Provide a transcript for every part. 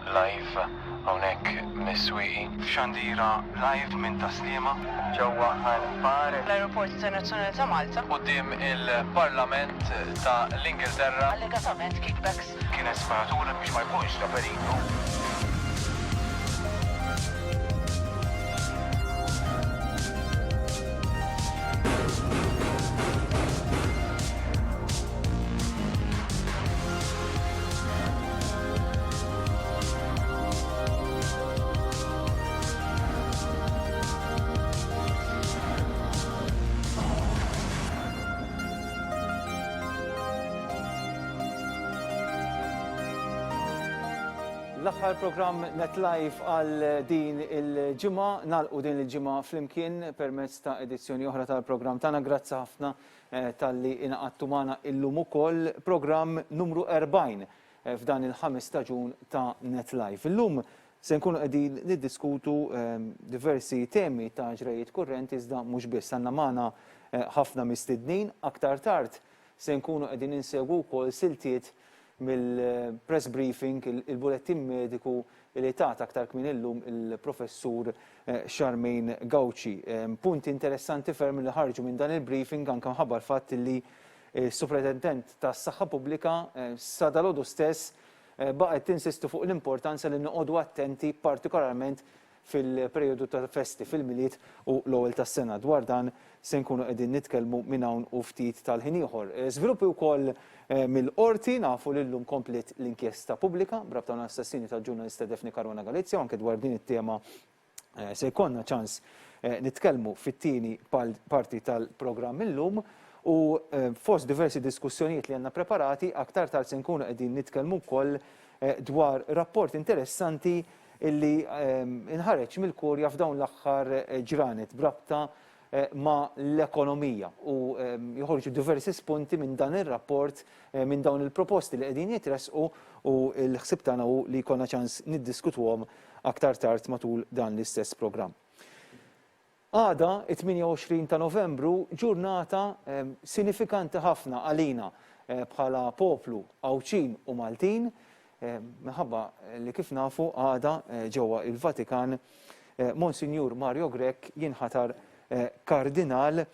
live hawnhekk mis-swieqi. Xandira live minn Taslima ġewwa Ħalfar. L-Aeroport Internazzjonali ta' Malta. Quddiem il-Parlament ta' l-Ingilterra. Allegatament kickbacks. Kienet sparatura biex ma jkunx ta' periklu. L-aħħar programm NetLife għal din il-ġimgħa, nagħlqu din il-ġimgħa flimkien permezz ta' edizzjoni oħra tal-programm tagħna. Grazzi ħafna tal-li inaqadtu magħna illum ukoll programm numru 40 f'dan il-5 ta' Ġun ta' NetLife. Illum se nkunu qegħdin niddiskutu diversi temi ta' ġrejiet kurrenti iżda mhux biss għandna magħna ħafna mistednin. Aktar tard se nkunu qegħdin insegwu wkoll siltiet mill-press briefing, il-bulettin mediku li tat aktar kmin illum il-professur Charmaine Gauci. Punti interessanti ferm li ħarġu minn dan il-briefing anke mħabba l-fatt li s-Superintendent tas-Saħħa Pubblika sa dalodu stess baqgħet tinsisti fuq l-importanza li noqogħdu attenti partikolarment fil-perjodu tal-festi fil-miliet u l-ewwel tas-sena. Dwar dan se nkunu qegħdin nitkellmu minn hawn u ftit tal-ħin ieħor. Żviluppi wkoll mill-qorti nafu li llum komplet l-inkjesta pubblika brabta l-assassini tal-ġurnalista Defni Caruana Galizia, anke dwar din it-tema se jkollna ċans nitkellmu fit-tieni parti tal-programm illum u fost diversi diskussjonijiet li għandna preparati aktar tard se nkunu qegħdin nitkellmu wkoll dwar rapport interessanti illi inħareġ mill-Kurja f'dawn l-aħħar ġranet brabta ma l-ekonomija u joħorġu diversi spunti minn dan ir-rapport minn dawn il-proposti li qegħdin jitresqu u l-ħsieb tagħna hu li jkollna ċans niddiskutuhom aktar tard matul dan l-istess programm. Għada, it-28 ta' Novembru, ġurnata sinifikanti ħafna għalina bħala poplu Awċin u Maltin, minħabba li kif nafu għada ġewwa il-Vatikan Monsinjur Mario Grech jinħatar kardinal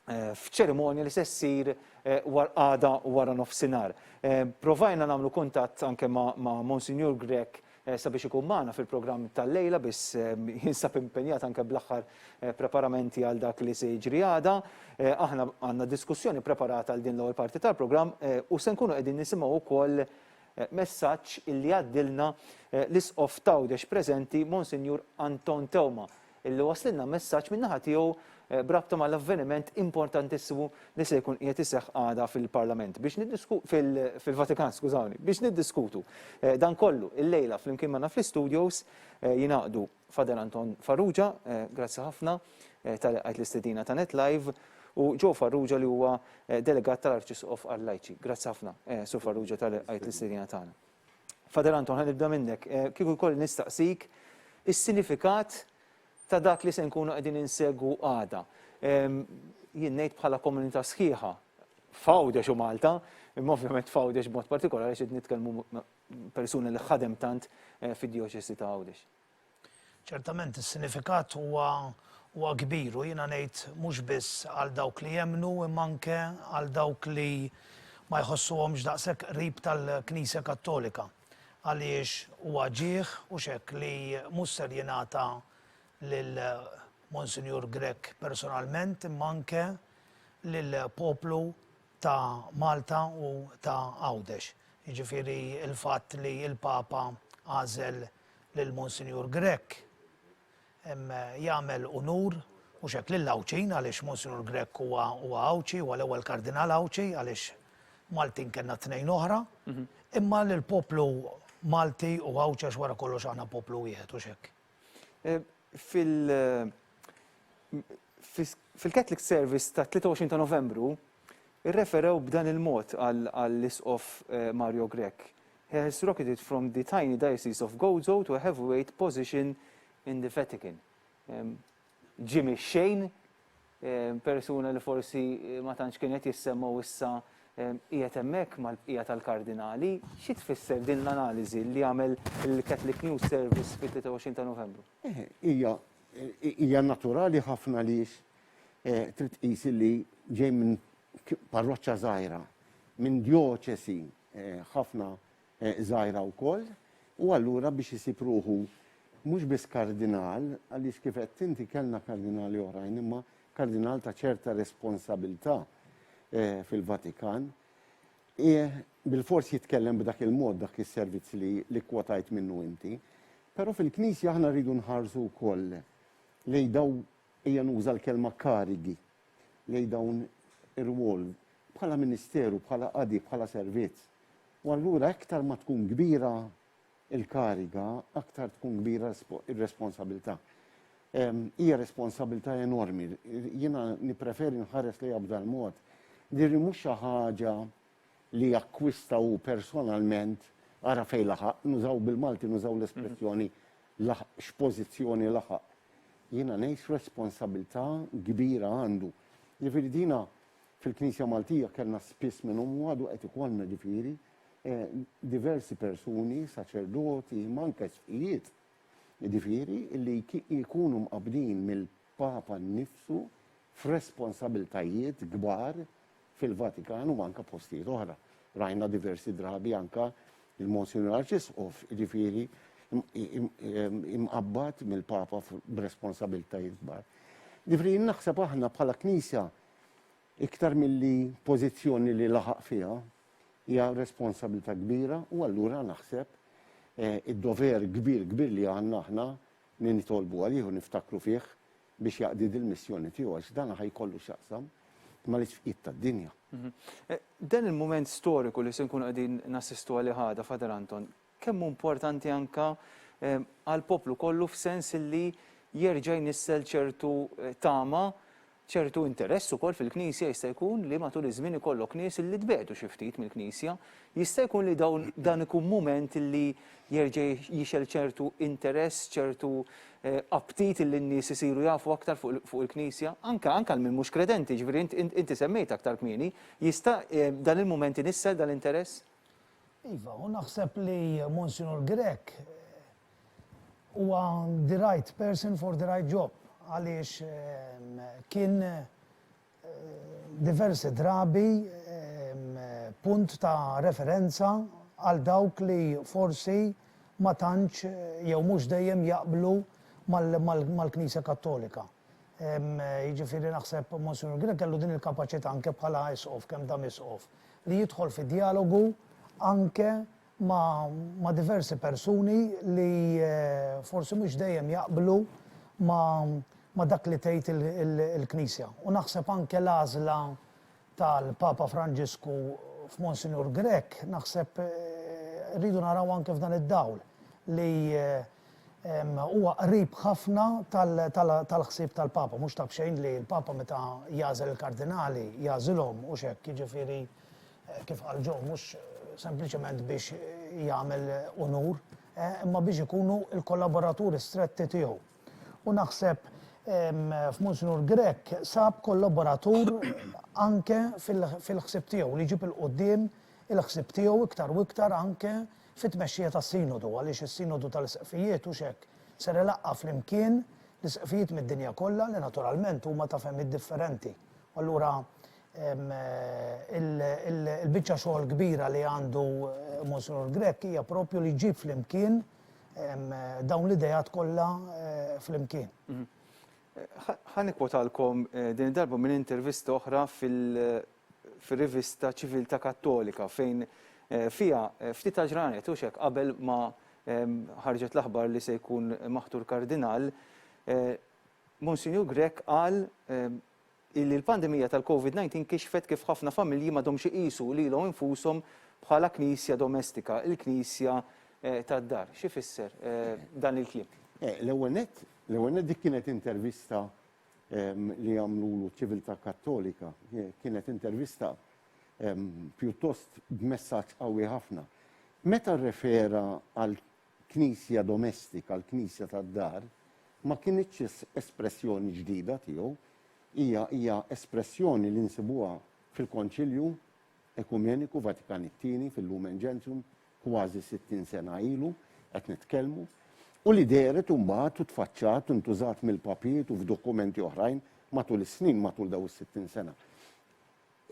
f'ċerimonja li se ssir għada wara nofsinhar. Provajna nagħmlu kuntatt anke ma' Monsinjur Grech sabiex ikun magħna fil-programm tal-lejla biss jinsab impenjat anke bl-aħħar preparamenti għal dak li se jiġri għada. Aħna għandna diskussjoni preparata għal din l-ewwel parti tal-programm u se nkunu qegħdin nisimgħu wkoll messaġġ illi għaddilna l-isqof Tgħawdex preżenti Monsinjur Anton Tewma illi waslilna messaġġ min-naħa tiegħu brabta mal-avveniment importantissimu li se jkun qiegħed iseħħ għada fil-Parlament fil-Vatikan, skużawni, biex niddiskutu dan kollu il-lejla flimkien magħna fl-studios jingħaqdu Fader Anton Farrugia, grazzi ħafna tal-qajt l-istedina ta' NetLive, u Joe Farrugia li huwa delegat tal-Arċisqof Arlajċi. Grazzi ħafna, Sur Farrugia tal-qajt l-istedina tagħna. Fader Anton, ħanibda minnek, kieku jkolli nistaqsik is-sinifikat ta' dak li se nkunu qegħdin insegwu għada. Jien ngħid bħala komunità sħiħa f'Għawdex u Malta, imma ovvjament f'Għawdex b'mod partikolari x'qed nitkellmu persuni li ħadem tant fid-djoċesi ta' Għawdex. Ċertament is-sinifikat huwa kbir u jiena ngħid mhux biss għal dawk li jemmnu imma anke għal dawk li ma jħossuhomx daqshekk qrib tal-Knisja Kattolika għaliex huwa ġieħ u xekk li mhux ser jingħata lil Monsinjur Grech personalment imma anke lill-poplu ta' Malta u ta' Għawdex. Jiġifieri il-fatt li l-Papa għażel lil Monsinjur Grech jagħmel unur u xekk lill-Awċin għaliex Monsinjur Grech huwa Awċi, huwa l-ewwel kardinal Awċi għaliex Maltin kellna tnejn oħra, imma lill-poplu Malti u Awċi għax wara kollox aħna poplu wieħed u xekk. Fil-Catholic Service ta' 23 ta' Novembru irreferew b'dan il-mod għall-isqof Mario Grech. He has rocketed from the tiny diocese of Gozo to a heavyweight position in the Vatican. Jimmy Shane, persuna li forsi ma tantx kienet jissemmaw issa qiegħed hemmhekk mal-bqija tal-kardinali, xi tfisser din l-analiżi li għamel il-Catholic News Service fit-23 ta' Novembru? Hija naturali ħafna lix trid tqis li ġej minn parroċċa żgħira, minn djoċesi ħafna żgħira wkoll, u allura biex isib ruħu mhux biss kardinal, għaliex kif qed inti kellna kardinali oħrajn, imma kardinal ta' ċerta responsabilità fil-Vatikan, bil-fors jitkellem b'dak il-mod dak is-servizz li kwotajt minnu inti, però fil-Knisja aħna rridu nħarsu wkoll lejn daw hija nuża l-kelma karigi, lejn dawn ir-rwol bħala ministeru, bħala qadi, bħala servizz. U allura aktar ma tkun kbira il-kariga, aktar tkun kbira ir-responsabilità. Hija responsabilità enormi. Jiena nippreferi nħares lejha b'dan mod. Dirri mhux xi ħaġa li jakkwistaw personalment ara fejn laħaq, nużaw bil-Malti, nużaw l-espressjoni x'pożizzjoni laħaq. Jiena ngħix responsabilità kbira għandu. Ġifieri dina fil-Knisja Maltija kellna spiss minnhom u għadu qed ikollna ġifieri diversi persuni, saċerdoti, manka sfijiet, ġifieri li jkunu mqabdin mill-Papa nnifsu f'responsabiltajiet kbar fil-Vatikan u anka postijiet oħra. Rajna diversi drabi anka il-Monsignor Arċisqof, ġifieri imqabbad mill-Papa b'responsabiltajiet kbar. Ġifieri naħseb aħna bħala Knisja iktar milli pożizzjoni li laħaq fiha hija responsabilità kbira u allura naħseb id-dover kbir li għandna aħna li nitolbu għalih u niftakru fih biex jaqdi il-missjoni tiegħu għax dan ħajkollu x'jaqsam mal-isfijiet tad-dinja. Dan il-moment storiku li se nkunu qegħdin nassistu għalih ħada, Father Anton, kemm importanti anka għall-poplu kollu f'sens li jerġa' jnissel ċertu tama, ċertu interess ukoll fil-Knisja jista' jkun li matul iż-żmien ikollok nies li tbedu xi ftit mill-Knisja, jista' jkun li dan ikun mument li jerġa' jixel ċertu interess, ċertu aptit li n-nies isiru jafu aktar fuq il-Knisja, anke minn mhux kredenti, ġifieri inti semmejt aktar kmieni, jista' dan il-mument inissel dan l-interess? Iva, u naħseb li Monsignor Grek huwa the right person for the right job. Għaliex kien diversi drabi punt ta' referenza għal dawk li forsi ma tantx jew mhux dejjem jaqblu mal-Knisja Kattolika. Jiġifieri naħseb Monsignor Grek kellu din il-kapaċità anke bħala isqof kemm dam isqof li jidħol fi dialogu anke ma' diversi persuni li forsi mhux dejjem jaqblu ma dak li tgħid il-Knisja. U naħseb anke l-għażla tal-Papa Franġisku f'Monsinjur Grek, naħseb rridu naraw anke f'dan id-dawl li huwa qrib ħafna tal-ħsieb tal-Papa, mhux ta' bxejn li l-Papa meta jażel il-kardinali jażilhom u xekk, jiġifieri kif qal ġew mhux sempliċement biex jagħmel unur, imma biex ikunu l-kollaboraturi stretti tiegħu. U naħseb f'Monsinjur Grek sab kollaboratur anke fil-ħsieb tiegħu li jġib il-qudiem il-ħsieb tiegħu iktar u iktar anke fit-tmexxija tas-sinodu għaliex is-sinodu tal-isqfijiet u xekk ser ilaqqa flimkien l-isqfijiet mid-dinja kollha li naturalment huma ta' fehmiet differenti. Allura il-biċċa xogħol kbira li għandu Monsignor Grek hija proprju li jġib flimkien dawn l-idejat kollha flimkien. Ħanikwotalkom din id-darba minn intervista oħra fil-rivista Ċiviltà Kattolika fejn fiha ftit ta' ġranet u xek qabel ma ħarġet l-aħbar li se jkun maħtur kardinal, Monsignor Grek qal illi l-pandemija tal-COVID-19 kixfet kif ħafna familji m'għadhomx iqisu lilhom infushom bħala knisja domestika, il-knisja tad-dar. Xi fisser dan il-kliem? L-ewwel nett dik kienet intervista li għamlulu Ċiviltà Kattolika, kienet intervista pjuttost b'messaġġ qawwi ħafna. Meta rrefera għal knisja domestika, għal knisja tad-dar, ma kienitx espressjoni ġdida tiegħu, hija espressjoni li nsibuha fil-Konċilju Ekumeniku Vatikan it-tieni fil-Lumen Gentium kważi 60 sena ilu qed nitkellmu. U li deret mbagħad u tfaċċat u ntużat mill-papijiet u f'dokumenti oħrajn matul is-snin matul daw is-60 sena.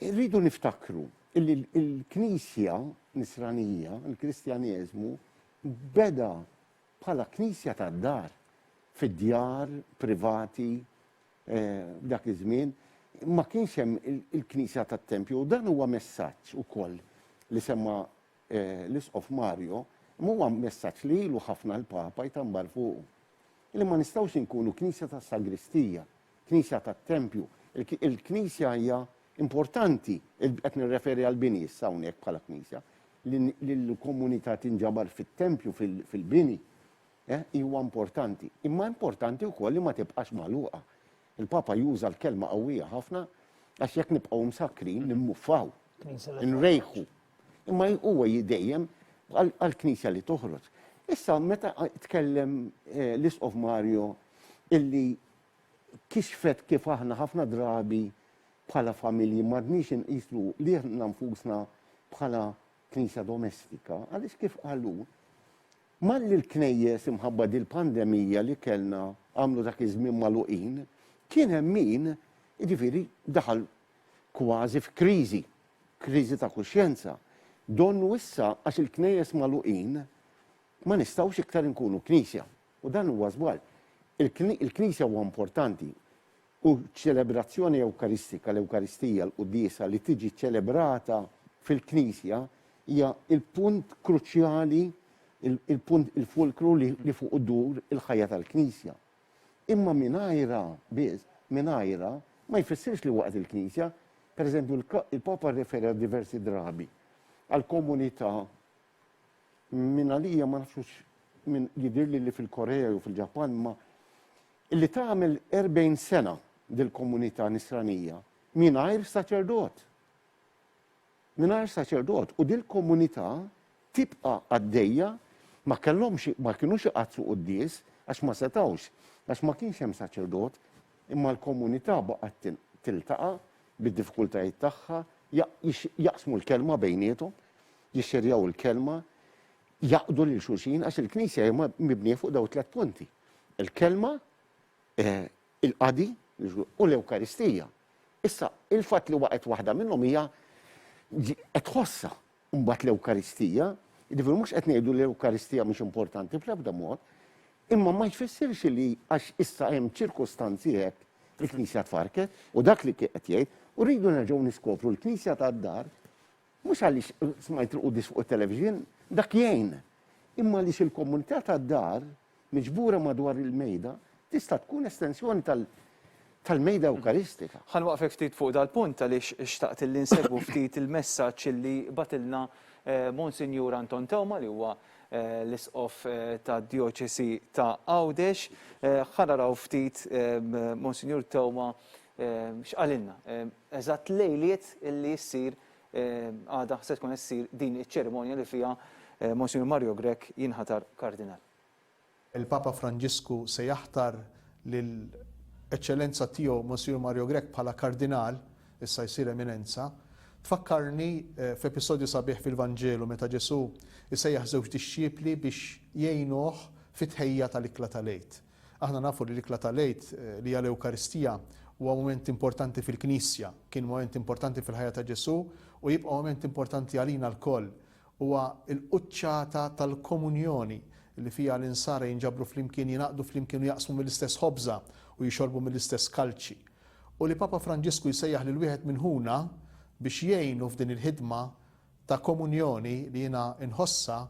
Irridu niftakru illi l-Knisja Nisranija, il-Kristjaneżmu, beda bħala Knisja tad-dar fid-djar privati dak iż-żmien, ma kienx hemm il-Knisja tat-Tempju u dan huwa messaġġ ukoll li semma l-Isqof Mario, huwa messaġġ li ilu ħafna l-Papa jtambar fuq. Li ma nistgħux inkunu Knisja tas-Sagristija, Knisja tat-Tempju. Il-Knisja hija importanti, qed nirreferi għal bini issa hawnhekk bħala Knisja, li l-komunità tinġabar fit-Tempju fil-bini. Huwa importanti. Imma importanti wkoll li ma tibqax magħluqa. Il-Papa juża l-kelma qawwija ħafna għax jekk nibqgħu msakrin nimmuffaw, nrejħu. Imma huwa dejjem għall-Knisja li toħroġ. Issa meta tkellem l-Isqof Mario illi kixfet kif aħna ħafna drabi bħala familji m'għadniex inqisu li nfusna bħala Knisja domestika, għaliex kif qalu malli l-knejjes imħabba dil-pandemija li kellna għamlu dak iż-żmien magħluqin, kien hemm min jiġifieri daħal kważi f'kriżi, kriżi ta' kuxjenza. Donnu issa għax il-knejjes magħluqin ma nistgħux iktar inkunu Knisja. U dan huwa żball. Il-Knisja huwa importanti u ċelebrazzjoni Ewkaristika, l-Ewkaristija l-Qudiesa li tiġi ċelebrata fil-Knisja hija il-punt kruċjali, il-punt il-fulkru li fuq dur il-ħajja tal-Knisja. Imma mingħajra ma jfissirx li waqt il-Knisja, pereżempju il-Papa refera diversi drabi għal komunità minn għalija ma nafx minn jidirli li fil-Korea u fil-Ġapan ma illi tagħmel 40 sena dil-komunità nisranija mingħajr saċerdot. Mingħajr saċerdot u dil-komunità tibqa' għaddejja ma kinux iqazzu qudies għax ma setawx, għax ma kienx hemm saċerdot, imma l-komunità baqgħet tiltaqa' bid-diffikultajiet tagħha, jaqsmu l-kelma bejniethom, jixxerjaw il-kelma, jaqdu lil xulxin għax il-Knisja hija mibnija fuq daw 3 punti. Il-kelma, il-qadi u l-Ewkaristija. Issa, il-fatt li waqgħet waħda minnhom hija qed tħossha mbagħad l-Ewkaristija, jiġifieri mhux qed ngħidu l-Ewkaristija mhux importanti bl-ebda mod, imma ma jfissirx li għax issa hemm ċirkostanzi hekk il-Knisja tfarket u dak li qed jgħid u rridu nerġgħu niskopru l-Knisja tad-dar mhux għaliex smajt il-qudis fuq it-television dak jgħin, imma għaliex il-komunità tad-dar miġbura madwar il-mejda tista' tkun estensjoni tal-mejda Ewkaristika. Ħanwaqfek ftit fuq dal-punt għaliex xtaqt li nsegwu ftit il-messaġġ li batilna Monsinjur Anton Tewma li huwa l-Isqof ta' Djoċesi ta' Għawdex. Ħanaraw ftit Monsinjur Tewma x'qalilna. Eżatt lejliet illi ssir għada se tkun issir din iċ-ċerimonja li fiha Monsinjur Mario Grech jinħatar kardinal. Il-Papa Franġisku se jaħtar lill-eċċellenza tiegħu Monsinjur Mario Grech bħala kardinal, issa jsir eminenza. Tfakkarni f'episodju sabiħ fil-Vanġelu meta Ġesu isejjaħ żewġ dixxiepli biex jgħinuh fit-tħejja tal-ikla tal-Għid. Aħna nafu li l-ikla tal-Għid li hija l-Ewkaristija huwa mument importanti fil-Knisja, kien moment importanti fil-ħajja ta' Ġesu u jibqa' moment importanti għalina lkoll. Huwa l-quċċata tal-komunjoni li fiha l-insara jinġabru flimkien, jingħaqdu flimkien u jaqsmu mill-istess ħobża u jixorbu mill-istess kalċi. U li Papa Franġisku jsejjaħ lil wieħed minn huna biex jgħinu f'din il-ħidma ta' komunjoni li jiena inħossa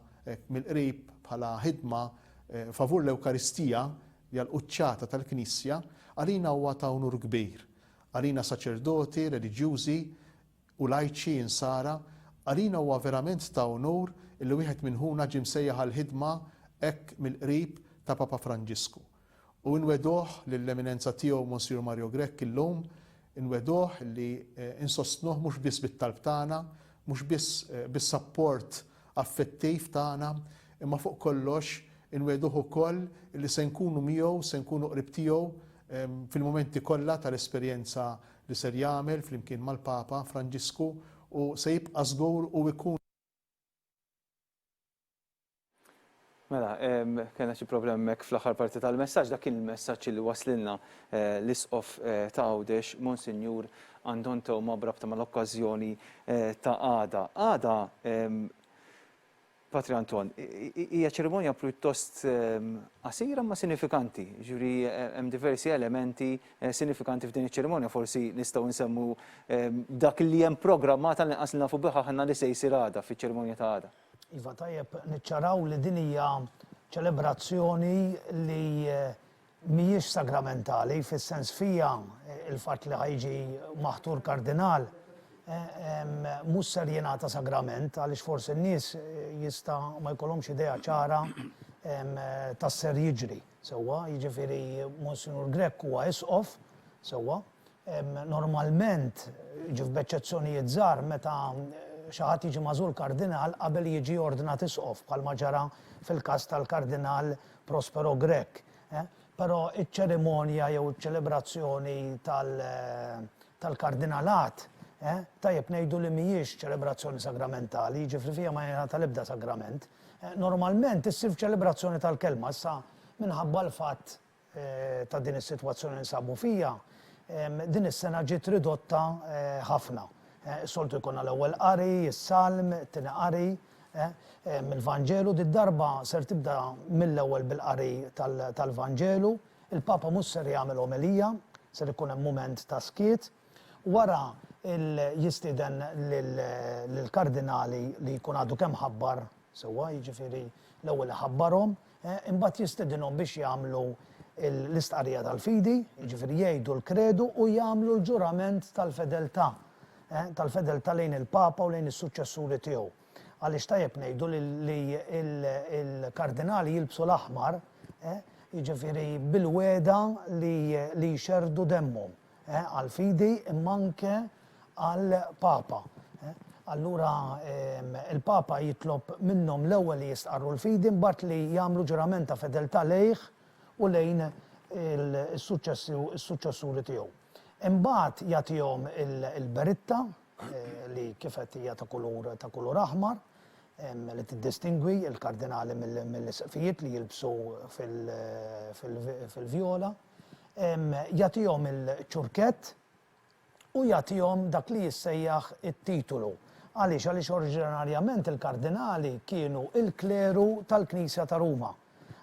mill-qrib bħala ħidma favur l-Ewkaristija li l-quċċata tal-Knisja, għalina huwa ta' unur kbir. Għalina saċerdoti, reliġjużi u lajċi insara, għalina huwa verament ta' unur illi wieħed minn huna ġie msejjaħ għall-ħidma hekk mill-qrib ta' Papa Franġisku. U nweduh lill-eminenza tiegħu Monsignor Mario Grech illum, inweduh li insostnuh mhux biss bit-talb tagħna, mhux biss bis-sapport affettiv tagħna, imma fuq kollox inweduh ukoll li se nkunu miegħu, se nkunu qrib tiegħu fil-momenti kollha tal-esperjenza li ser jagħmel flimkien mal-Papa Franġisku u se jibqa' żgur u jkun. Mela, kena xi problem mek fl-aħħar parti tal-messaġġ, dak kien il-messaġġ li waslilna l-isqof ta' Għawdex, Monsinjur Anton Tewma brabta mal-okkażjoni ta' għada. Għada, Patri Anton, hija ċerimonja pjuttost qasira ma sinifikanti. Ġuri hemm diversi elementi sinifikanti f'din iċ-ċerimonja, forsi nistgħu nsemmu dak li hemm programmat għal-inqas li nafu biha ħanna li se jsir għada fiċ-ċerimonja ta' għada. Iva tajjeb, niċċaraw li din hija ċelebrazzjoni li mhijiex sagramentali, fis-sens fija il-fatt li ħajġi maħtur kardinal mhux ser jingħata sagrament għaliex forsi n-nies jista' ma jkollhomx idea ċara tas-ser jiġri. Sewwa, jiġifieri Monsignor Grech huwa isqof, sewwa. Normalment, ġif b'eċċezzjonijiet żgħar meta xi ħadd jiġi magħżul kardinal qabel jiġi ordinat isqof bħalma ġara fil-każ tal-Kardinal Prospero Grech. Però iċ-ċerimonja jew iċ-ċelebrazzjoni tal-kardinalat tajjeb ngħidu li mhijiex ċelebrazzjoni sagramentali, jiġifieri fiha ma jingħata l-ebda sagrament. Normalment issir f'ċelebrazzjoni tal-kelma, issa minħabba l-fatt ta' din is-sitwazzjoni nsabu fija, din is-sena ġiet ridotta ħafna. Soltu jkun l-ewwel qari, is-salm, it-tieni qari, mill-Vanġelu darba ser tibda mill-ewwel bil-qari tal-Vanġelu, il-Papa mhux ser jagħmel omelija, ser ikun hemm mument ta' skiet, wara jistieden lill-kardinali li jkun għadu kemm ħabbar sewwa, jiġifieri l-ewwel ħabbarhom, imbagħad jistedinhom biex jagħmlu l-istqarrija tal-fidi, jiġifieri jgħidu l-kredu u jagħmlu l-ġurament tal-fedeltà. Tal-fedeltà lejn il-Papa u lejn is-suċċessuri tiegħu. Għaliex tajjeb ngħidu li l-kardinali jilbsu l-aħmar, jiġifieri bil-weda li jxerdu demmhom għall-fidi imma anke għall-Papa. Allura il-Papa jitlob minnhom l-ewwel li jistqarru l-fidi mbagħad li jagħmlu ġurament ta' fedeltà lejh u lejn is-suċċessuri tiegħu. Imbagħad jagħtihom il-beritta li kif qed hija ta' kulur aħmar li tiddistingwi il-kardinali mill-isqfijiet li jilbsu fil-vjola, jagħtihom il-ċurkett u jagħtihom dak li jissejjaħ it-titolu. Għaliex oriġinarjament il-kardinali kienu il-kleru tal-Knisja ta' Ruma.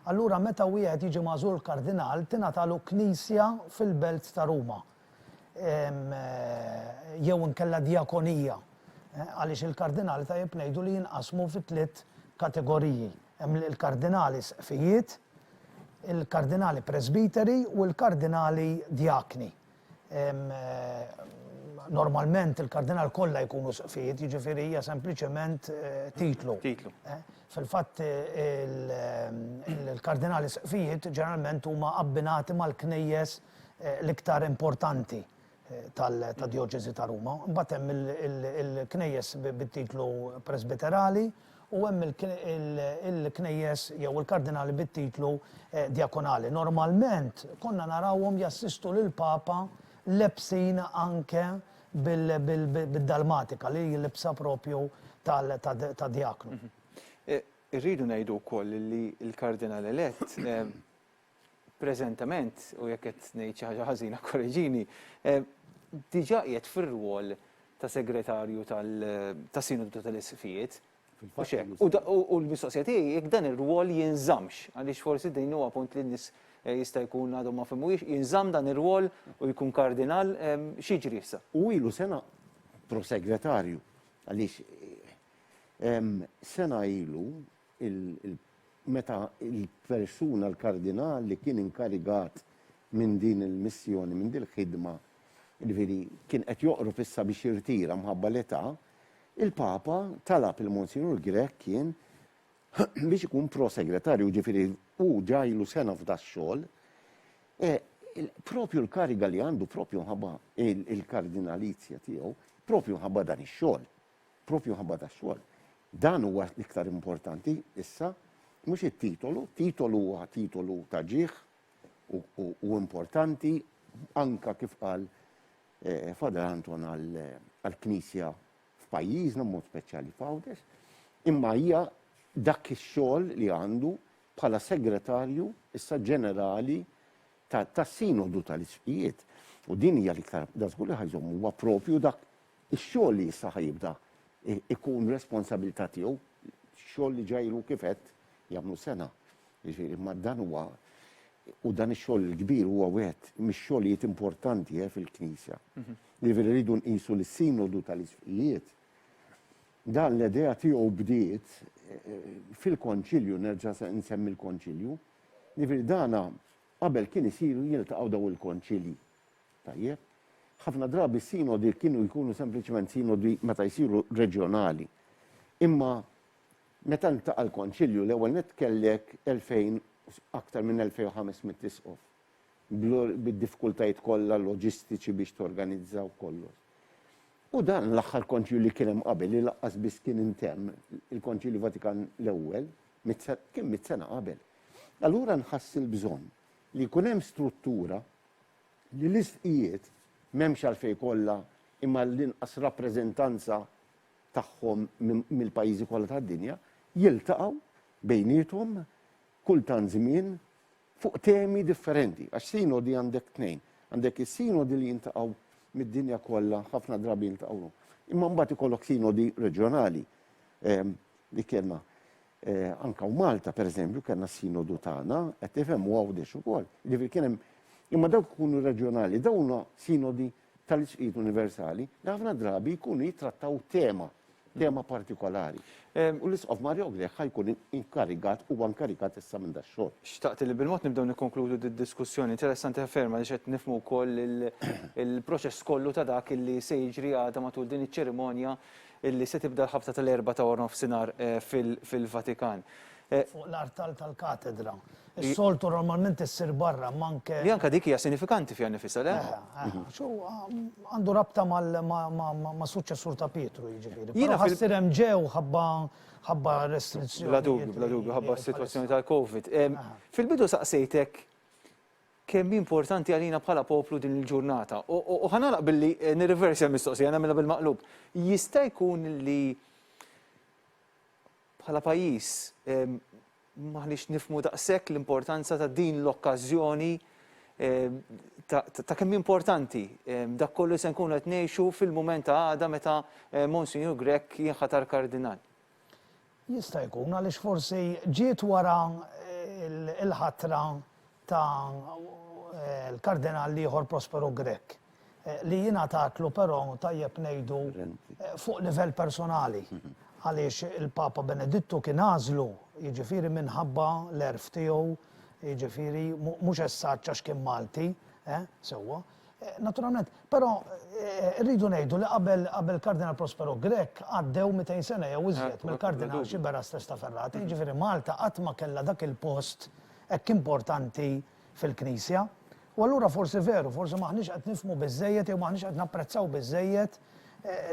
Allura meta wieħed jiġi magħżul kardinal tingħatalu knisja fil-belt ta' Ruma. Jew inkella djakonija. Għaliex il-kardinali tajjeb ngħidu li jinqasmu fi 3 kategoriji. Hemm il-kardinali sqfijiet, il-kardinali presbiteri u l-kardinali djakni. Normalment il-kardinal kollha jkunu sqfijiet, jiġifieri hija sempliċement titlu. Fil-fatt il-kardinali sqfijiet ġeneralment huma abbinati mal-knejjes l-iktar importanti tad-Djoċesi ta' Ruma. Mbagħad hemm il-knejjes bit-titlu presbiterali u hemm il-knejjes jew il-kardinali bit-titlu djakonali. Normalment konna narawhom jassistu lill-Papa lebsin anke bil-dalmatika li jilbsa propju ta' djaknu. Irridu ngħidu wkoll li l-kardinal elett preżentament u jekk qed ngħid xi ħaġa ħażina korreġini, diġà qiegħed fir-rwol ta' segretarju tas-Sinodu tal-Isqfijiet. U l-mistoqsija tiegħi jekk dan ir-rwol jinżammx, għaliex forsi din huwa punt li n-nies jista' jkun għadhom ma fehmux, jinżamm dan ir-rwol u jkun kardinal, x'jiġri issa? U ilu sena prosegretarju, għaliex sena ilu meta il-persuna l-kardinal li kien inkarigat minn din il-missjoni, minn din il-ħidma, kien qed joqrob issa biex jirtira mħabba l-età, il-Papa talab il-Monsignor Grech kien biex ikun prosegretarju, ġifieri u ġajlu sena f'da xogħol, propju l-kariga li għandu propju mħabba il-kardinalizja tiegħu, propju mħabba dan ix-xogħol, propju mħabba da xogħol. Dan huwa l-iktar importanti issa, mhux it-titolu, titolu huwa titolu ta' ġieħ u importanti anka kif qal Fader Anton għall-Knisja f'pajjiżna mod speċjali f'Għawdex, imma hija dak ix-xogħol li għandu bħala segretarju issa ġenerali tas-sinodu tal-isfijiet. U din hija l-iktar da żgur li ħajżomm huwa propju dak ix-xogħol li issa ħajibda ikun responsabilità tiegħu, xogħol li ġajru kif qed jagħmlu sena. Jiġifieri ma dan huwa u dan ix-xogħol il-kbir huwa wieħed mix-xogħlijiet importanti fil-Knisja. Jiġifieri rridu nqisu lis-sinodu tal-isfijiet. Dan l-idea tiegħu bdiet fil-konċilju, nerġa' nsemmi l-konċilju. Jiġifieri dana qabel kien isiru jiltaqgħu daw il-konċilji. Tajjeb, ħafna drabi sinodi kienu jkunu sempliċement sinodi meta jsiru reġjonali. Imma meta ntaqa' l-konċilju l-ewwel netkellek 2000 aktar minn 2500 tisqof. Bid-diffikultajiet kollha loġistiċi biex torganizzaw kollox. U dan l-aħħar konċilju li kien hemm qabel li laqqas biss kien intemm il-Konċilju Vatikan l-ewwel kien mit-sena qabel. Allura nħass il-bżonn li jkun hemm struttura li l-isqijiet m'hemmx għalfejn kollha imma l-inqas rappreżentanza tagħhom mill-pajjiżi kollha tad-dinja jiltaqgħu bejniethom kultant żmien fuq temi differenti. Għax sinodi għandek tnejn. Għandek is-sinodi li jintaqgħu mid-dinja kollha ħafna drabi jintaqgħu. Imma mbagħad ikollok sinodi reġjonali li kellna anke Malta pereżempju kellna s-sinodu tagħna qed tifhemu Għawdex ukoll. Jiġifieri kien hemm imma dawk ikunu reġjonali, dawn sinodi tal-isqijiet universali li ħafna drabi jkunu jittrattaw tema partikolari. U l-isqof Mario Grech ħajkun inkarigat u inkarigat issa minn dax-xogħol. Xtaqt li bil-mod nibdew nikkonkludu d-diskussjoni. Interessanti ferma li qed nifhmu wkoll il-proċess kollu ta' dak illi se jiġri għadha matul din iċ-ċerimonja illi se tibda l-ħabta tal-4 ta' nofsinhar fil-Vatikan. Fuq l-artal tal-katedra. Is-soltu normalment issir barra manke. Li anke dik hija sinifikanti fiha nifisha, le? Għandu rabta ma' suċċessur ta' Pietru jiġifieri. Jiena ħassir hemm ġew ħabba restrizzjoni. Bla dubju, ħabba s-sitwazzjoni tal-Covid. Fil-bidu saqsejtek kemm importanti għalina bħala poplu din il-ġurnata. U ħanalaq billi nirriversja l-mistoqsija nagħmilha bil-maqlub. Jista' jkun li bħala pajjiż maħniex nifhmu daqshekk l-importanza ta' din l-okkażjoni ta' kemm importanti dak kollu se nkunu qed ngħixu fil-mument ta' għada meta Monsignor Grech jinħatar kardinal. Jista' jkun għaliex forsi ġiet wara il-ħatra ta' l-kardinal ieħor Prospero Grech li jingħatatlu però tajjeb ngħidu fuq livell personali. Għaliex il-Papa Benedittu kien għażlu, jiġifieri minħabba l-erf tiegħu, jiġifieri mhux essaċ għax kien Malti, sewwa. Naturalment, però rridu ngħidu li qabel Kardinal Prospero Grech għaddew 200 sena jew iżjed mill-Kardinal Xiberas Testaferrati, jiġifieri Malta qatt ma kellha dak il-post hekk importanti fil-Knisja. U allura forsi veru, forsi maħniex qed nifhmu biżżejjed jew maħniex qed napprezzaw biżżejjed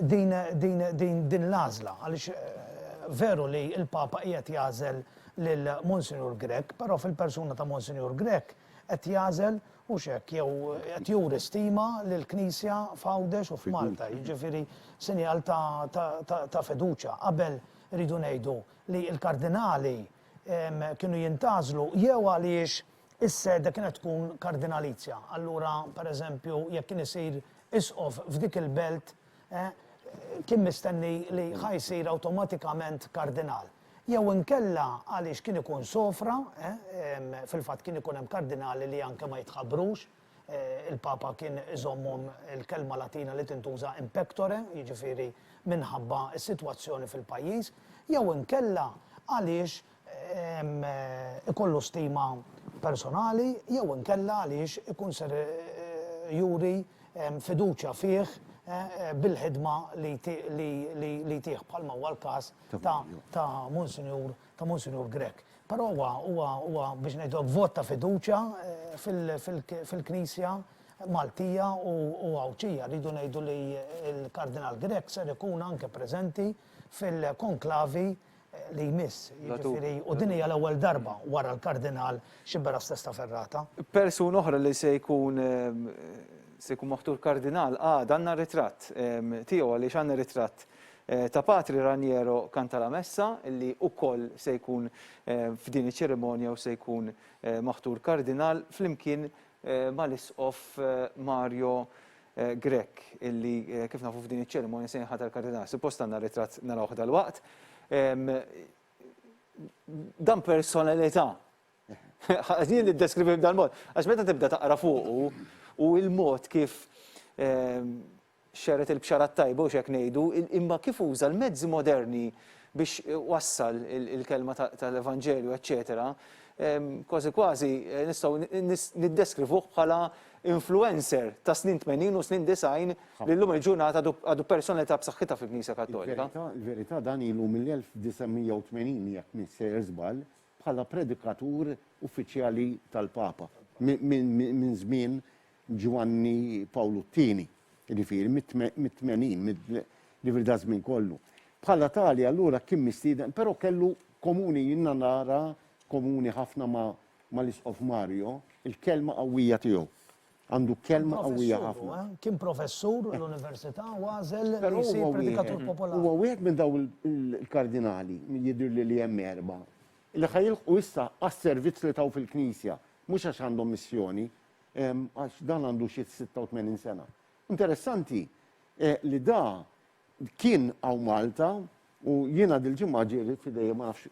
din l-għażla, għaliex veru li l-Papa qiegħed jagħżel lil Monsignor Grech, però fil-persuna ta' Monsignor Grech qed jagħżel mhux hekk jew qed juri stima lill-Knisja f'Għawdex u f'Malta, jiġifieri sinjal ta' fiduċja. Qabel rridu ngħidu li l-kardinali kienu jintgħażlu jew għaliex is-sede kienet tkun kardinalizja. Allura, pereżempju, jekk kien isir isqof f'dik il-belt kien mistenni li ħajsir awtomatikament kardinal. Jew inkella għaliex kien ikun sofra, fil-fatt kien ikun hemm kardinali li anke ma jitħabbrux, il-Papa kien iżommhom il-kelma Latina li tintuża in pectore, jiġifieri minħabba s-sitwazzjoni fil-pajjiż, jew inkella għaliex ikollu stima personali, jew inkella għaliex ikun ser juri fiduċja fih bil-ħidma li tieħ bħalma huwa l-każ ta' Monsignor Grech. Però huwa biex ngħidu vot ta' fiduċja fil-Knisja Maltija u Għawċija. Rridu ngħidu li l-Kardinal Grech ser ikun anke preżenti fil-konklavi li jmiss. U din hija l-ewwel darba wara l-Kardinal Xiberas Testaferrata. Persuna oħra li se jkun maħtur kardinal, għandna ritratt tiegħu għaliex għandna ritratt ta' Patri Raniero Cantalamessa, illi wkoll se jkun f'din iċ-ċerimonja u se jkun maħtur kardinal flimkien mal-isqof Mario Grek, illi kif nafu f'din iċ-ċerimonja se jinħatar kardinal. Suppost għandna ritratt narawh dal-waqt. Dan personalità. Jien niddeskrivi b'dan mod. Għax meta tibda taqra fuqu u il-mod kif xeret il-bxarat tajba u xek ngħidu, imma kif uża l-mezzi moderni biex wassal il-kelma tal-Evanġelju, eċetera, kważi nistgħu niddeskrivuh bħala influencer ta' snin 80 u snin 90 li llum il-ġurnata għadu personalità b'saħħitha fil-Knisja Kattolika. Il-verità dan ilu mill-1980 jekk minn sejr żball bħala predikatur uffiċjali tal-Papa minn żmien Giovanni Paolo II, jiġifieri mit-80 li da żmien kollu. Bħala tali allura kien mistieden, però kellu komuni jiena nara komuni ħafna ma' l-isqof Mario, il-kelma qawwija tiegħu. Għandu kelma qawwija ħafna. Kien professur l-Università għażel li jsir predikatur popolari. Huwa wieħed minn daw il-kardinali jidher li hemm erba' li ħajilħu issa għas-servizz li taw fil-Knisja, mhux għax għandhom missjoni, għax dan għandu xi 86 sena. Interessanti li da kien għaw Malta u jiena dil-ġimgħa ġieli f'idejja ma nafx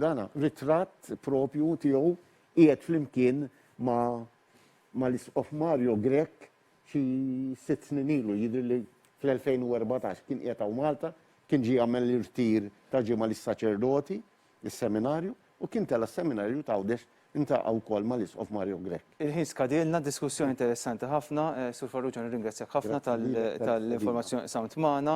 dana ritratt propju tiegħu qiegħed flimkien ma l-isqof Mario Grek xi 6 snin ilu jidher li fl-2014 kien qiegħed għaw Malta, kien ġie għamel l-irtir ta' ġimgħa lis-saċerdoti, is-seminarju, u kien tela s-seminarju ta' Għawdex intaqgħu wkoll ma l-isqof Mario Grek. Il-ħin skadilna, diskussjoni interessanti ħafna. Sur Farrugia nirringrazzjak ħafna tal-informazzjoni samt magħna.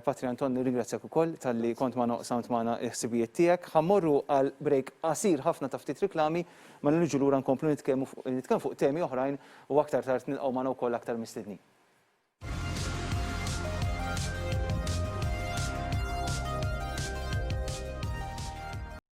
Patri Anton nirringrazzjak ukoll tal-li kont magħna samt magħna l-ħsibijiet tiegħek. Ħammorru għal break qasir ħafna ta' ftit riklami, ma niġu lura nkomplu nitkellmu fuq temi oħrajn u aktar tard nilqgħu magħna wkoll aktar mistednin.